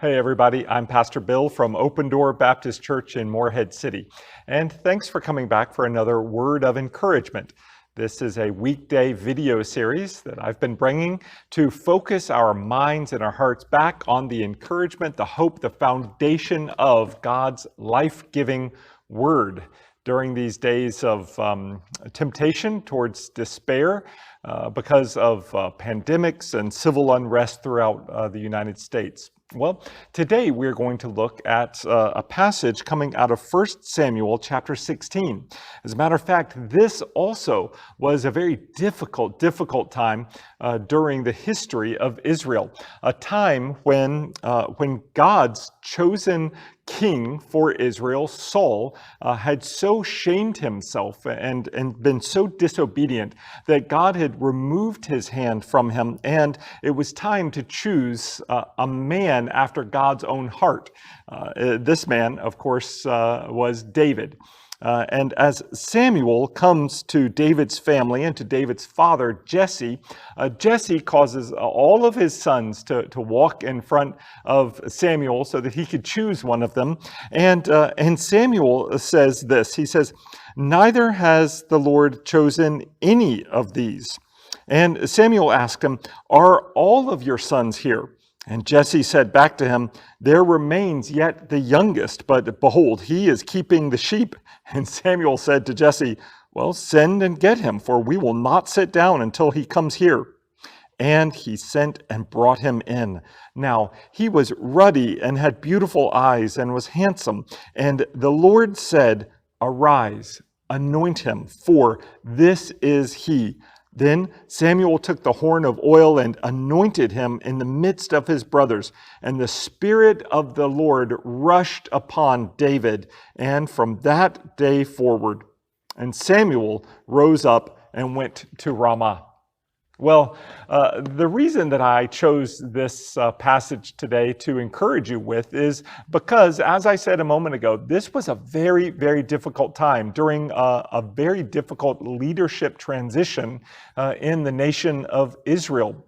Hey everybody, I'm Pastor Bill from Open Door Baptist Church in Morehead City. And thanks for coming back for another word of encouragement. This is a weekday video series that I've been bringing to focus our minds and our hearts back on the encouragement, the hope, the foundation of God's life-giving word during these days of temptation towards despair because of pandemics and civil unrest throughout the United States. Well, today we're going to look at a passage coming out of 1 Samuel chapter 16. As a matter of fact, this also was a very difficult time during the history of Israel, a time when God's chosen king for Israel, Saul, had so shamed himself and been so disobedient that God had removed his hand from him, and it was time to choose a man after God's own heart. This man, of course, was David. And as Samuel comes to David's family and to David's father, Jesse, Jesse causes all of his sons to walk in front of Samuel so that he could choose one of them. And Samuel says this, he says, "Neither has the Lord chosen any of these." And Samuel asked him, "Are all of your sons here?" And Jesse said back to him, "There remains yet the youngest, but behold, he is keeping the sheep." And Samuel said to Jesse, "Well, send and get him, for we will not sit down until he comes here." And he sent and brought him in. Now he was ruddy and had beautiful eyes and was handsome. And the Lord said, "Arise, anoint him, for this is he." Then Samuel took the horn of oil and anointed him in the midst of his brothers. And the Spirit of the Lord rushed upon David, and from that day forward. And Samuel rose up and went to Ramah. Well, the reason that I chose this passage today to encourage you with is because, as I said a moment ago, this was a very difficult time during a very difficult leadership transition in the nation of Israel.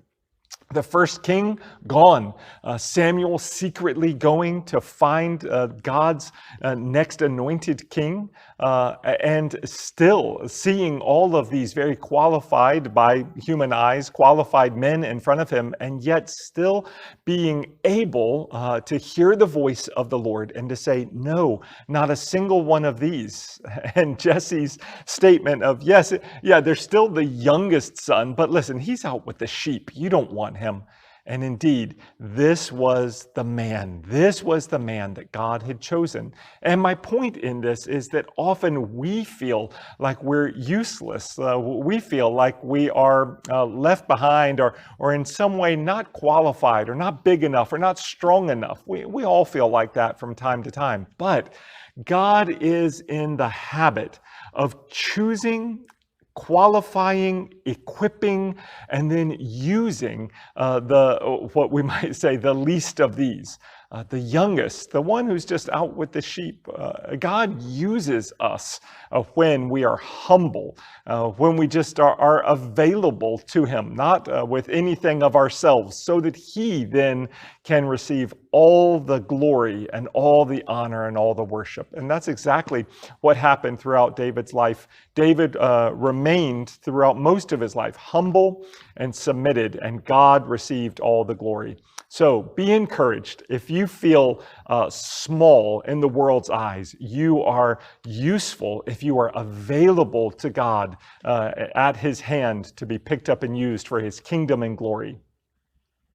The first king gone, Samuel secretly going to find God's next anointed king, and still seeing all of these very qualified by human eyes, qualified men in front of him, and yet still being able to hear the voice of the Lord and to say, "No, not a single one of these." And Jesse's statement of, yes, yeah, they're still the youngest son, but listen, he's out with the sheep. You don't want him. And indeed, this was the man. This was the man that God had chosen. And my point in this is that often we feel like we're useless. We feel like we are left behind or in some way not qualified or not big enough or not strong enough. We all feel like that from time to time. But God is in the habit of choosing, qualifying, equipping, and then using what we might say the least of these, the youngest, the one who's just out with the sheep. God uses us when we are humble, when we just are available to him, not with anything of ourselves, so that he then can receive all the glory and all the honor and all the worship. And that's exactly what happened throughout David's life. David remained throughout most of his life humble and submitted, and God received all the glory. So be encouraged. If you feel small in the world's eyes, you are useful if you are available to God at his hand to be picked up and used for his kingdom and glory.